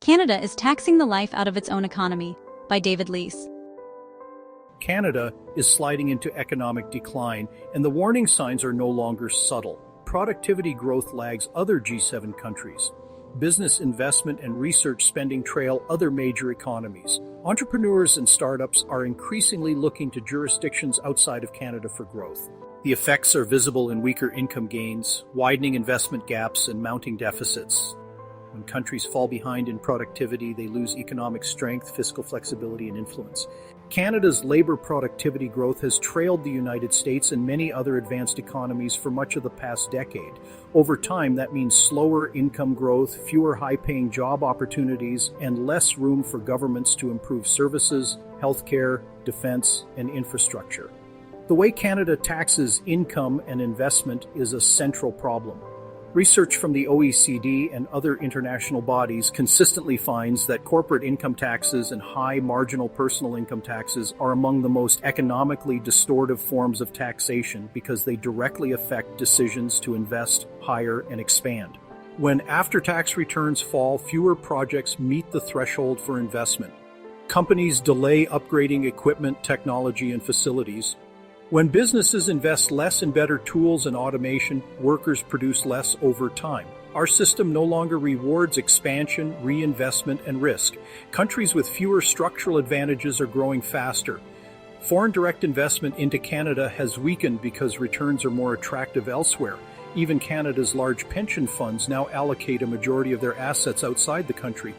Canada is taxing the life out of its own economy, by David Leis. Canada is sliding into economic decline, and the warning signs are no longer subtle. Productivity growth lags other G7 countries. Business investment and research spending trail other major economies. Entrepreneurs and startups are increasingly looking to jurisdictions outside of Canada for growth. The effects are visible in weaker income gains, widening investment gaps, and mounting deficits. When countries fall behind in productivity, they lose economic strength, fiscal flexibility, and influence. Canada's labor productivity growth has trailed the United States and many other advanced economies for much of the past decade. Over time, that means slower income growth, fewer high-paying job opportunities, and less room for governments to improve services, healthcare, defense, and infrastructure. The way Canada taxes income and investment is a central problem. Research from the OECD and other international bodies consistently finds that corporate income taxes and high marginal personal income taxes are among the most economically distortive forms of taxation because they directly affect decisions to invest, hire, and expand. When after-tax returns fall, fewer projects meet the threshold for investment. Companies delay upgrading equipment, technology, and facilities. When businesses invest less in better tools and automation, workers produce less over time. Our system no longer rewards expansion, reinvestment, and risk. Countries with fewer structural advantages are growing faster. Foreign direct investment into Canada has weakened because returns are more attractive elsewhere. Even Canada's large pension funds now allocate a majority of their assets outside the country.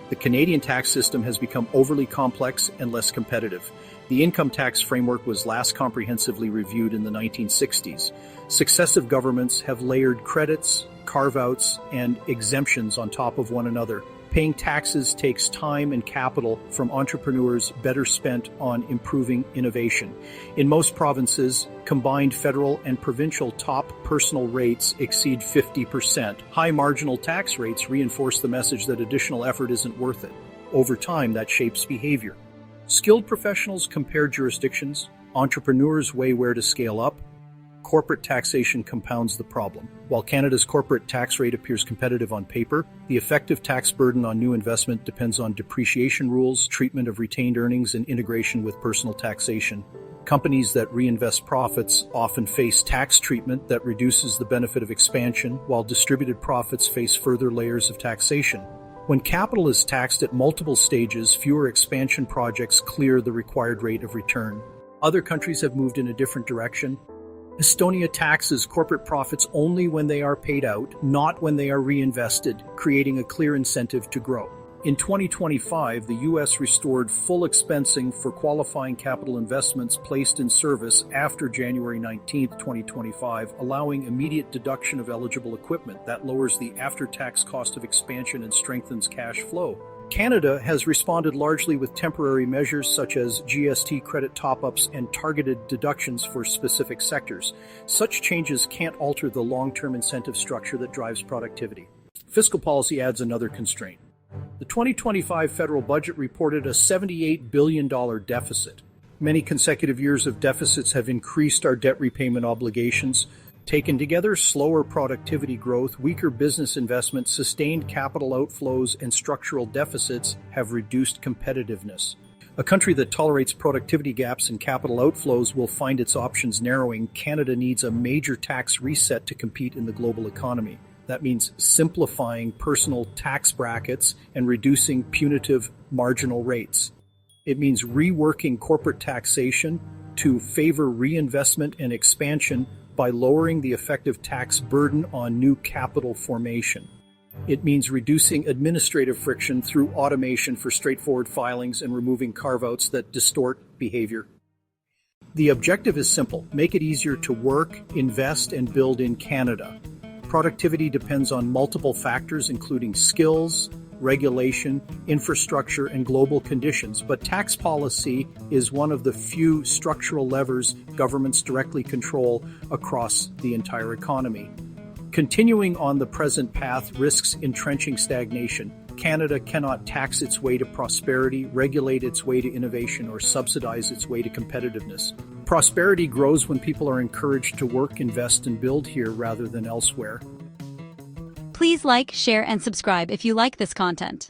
The Canadian tax system has become overly complex and less competitive. The income tax framework was last comprehensively reviewed in the 1960s. Successive governments have layered credits, carve-outs, and exemptions on top of one another. Paying taxes takes time and capital from entrepreneurs better spent on improving innovation. In most provinces, combined federal and provincial top personal rates exceed 50%. High marginal tax rates reinforce the message that additional effort isn't worth it. Over time, that shapes behavior. Skilled professionals compare jurisdictions, entrepreneurs weigh where to scale up, corporate taxation compounds the problem. While Canada's corporate tax rate appears competitive on paper, the effective tax burden on new investment depends on depreciation rules, treatment of retained earnings, and integration with personal taxation. Companies that reinvest profits often face tax treatment that reduces the benefit of expansion, while distributed profits face further layers of taxation. When capital is taxed at multiple stages, fewer expansion projects clear the required rate of return. Other countries have moved in a different direction. Estonia taxes corporate profits only when they are paid out, not when they are reinvested, creating a clear incentive to grow. In 2025, the U.S. restored full expensing for qualifying capital investments placed in service after January 19, 2025, allowing immediate deduction of eligible equipment. That lowers the after-tax cost of expansion and strengthens cash flow. Canada has responded largely with temporary measures such as GST credit top-ups and targeted deductions for specific sectors. Such changes can't alter the long-term incentive structure that drives productivity. Fiscal policy adds another constraint. The 2025 federal budget reported a $78 billion deficit. Many consecutive years of deficits have increased our debt repayment obligations. Taken together, slower productivity growth, weaker business investment, sustained capital outflows, and structural deficits have reduced competitiveness. A country that tolerates productivity gaps and capital outflows will find its options narrowing. Canada needs a major tax reset to compete in the global economy. That means simplifying personal tax brackets and reducing punitive marginal rates. It means reworking corporate taxation to favor reinvestment and expansion by lowering the effective tax burden on new capital formation. It means reducing administrative friction through automation for straightforward filings and removing carve-outs that distort behavior. The objective is simple: make it easier to work, invest, and build in Canada. Productivity depends on multiple factors, including skills, regulation, infrastructure, and global conditions, but tax policy is one of the few structural levers governments directly control across the entire economy. Continuing on the present path risks entrenching stagnation. Canada cannot tax its way to prosperity, regulate its way to innovation, or subsidize its way to competitiveness. Prosperity grows when people are encouraged to work, invest, and build here rather than elsewhere. Please like, share, and subscribe if you like this content.